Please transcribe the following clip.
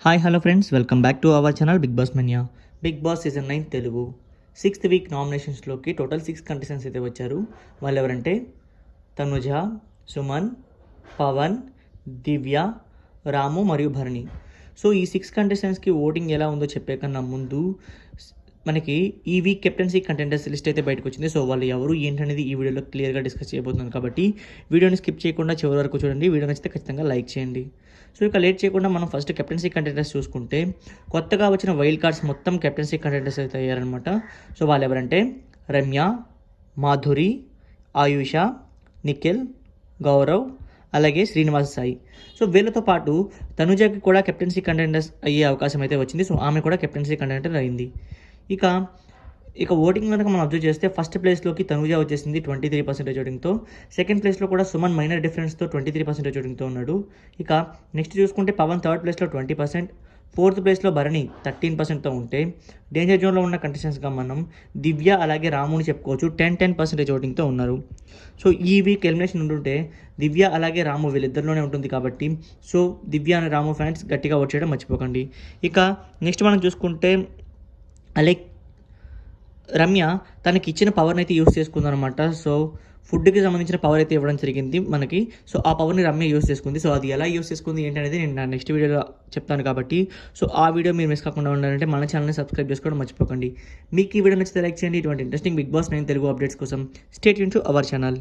Hi hello friends, welcome back to our channel Big Boss మెన్యా. Big Boss season 9 Telugu 6th week నామినేషన్స్లోకి total 6 contestants అయితే వచ్చారు. వాళ్ళు ఎవరంటే తనుజ, సుమన్, పవన్, దివ్య, రాము మరియు భరణి. సో ఈ 6 కంటెస్టెంట్స్కి ఓటింగ్ ఎలా ఉందో చెప్పే కన్నా ముందు మనకి ఈ వీక్ కెప్టెన్సీ కంటెంటర్స్ లిస్ట్ అయితే బయటకు వచ్చింది. సో వాళ్ళు ఎవరు ఏంటనేది ఈ వీడియోలో క్లియర్గా డిస్కస్ చేయబోతున్నాను కాబట్టి వీడియోని స్కిప్ చేయకుండా చివరి వరకు చూడండి. వీడియో నచ్చితే ఖచ్చితంగా లైక్ చేయండి. సో ఇక లేట్ చేయకుండా మనం ఫస్ట్ కెప్టెన్సీ కంటెంటర్స్ చూసుకుంటే కొత్తగా వచ్చిన వైల్డ్ కార్డ్స్ మొత్తం కెప్టెన్సీ కంటెంటర్స్ అయితే అయ్యారనమాట. సో వాళ్ళు ఎవరంటే రమ్య, మాధురి, ఆయుష, నిఖిల్, గౌరవ్, అలాగే శ్రీనివాస్ సాయి. సో వీళ్ళతో పాటు తనుజకి కూడా కెప్టెన్సీ కంటెంటర్స్ అయ్యే అవకాశం అయితే వచ్చింది. సో ఆమె కూడా కెప్టెన్సీ కంటెంటర్ అయింది. ఇక ఓటింగ్ కనుక మనం అబ్జర్వ్ చేస్తే ఫస్ట్ ప్లేస్లోకి తనుజ వచ్చేసింది 23% ఓటింగ్తో. సెకండ్ ప్లేస్లో కూడా సుమన్ మైనర్ డిఫరెన్స్తో 23% ఓటింగ్తో ఉన్నాడు. ఇక నెక్స్ట్ చూసుకుంటే పవన్ థర్డ్ ప్లేస్లో 20%, ఫోర్త్ ప్లేస్లో భరణి 13%తో ఉంటే డేంజర్ జోన్లో ఉన్న కంటెస్టెంట్స్గా మనం దివ్య అలాగే రాముని చెప్పుకోవచ్చు 10% ఓటింగ్తో ఉన్నారు. సో ఈ వీక్ ఎలిమినేషన్ ఉంటుంటే దివ్య అలాగే రాము వీళ్ళిద్దరిలోనే ఉంటుంది కాబట్టి సో దివ్య అనే రాము ఫ్యాన్స్ గట్టిగా ఓట్ చేయడం మర్చిపోకండి. ఇక నెక్స్ట్ మనం చూసుకుంటే లైక్ రమ్య తనకి ఇచ్చిన పవర్ని అయితే యూస్ చేసుకుందనమాట. సో ఫుడ్కి సంబంధించిన పవర్ అయితే ఇవ్వడం జరిగింది మనకి. సో ఆ పవర్ని రమ్య యూస్ చేసుకుంది. సో అది ఎలా యూస్ చేసుకుంది ఏంటనేది నేను నా నెక్స్ట్ వీడియోలో చెప్తాను కాబట్టి సో ఆ వీడియో మీరు మిస్ కాకుండా ఉండాలంటే మన ఛానల్ని సబ్స్క్రైబ్ చేసుకోవడం మర్చిపోకండి. మీకు ఈ వీడియో నచ్చితే లైక్ చేయండి. ఇటువంటి interesting Big Boss 9 Telugu updates కోసం stay tune to our channel.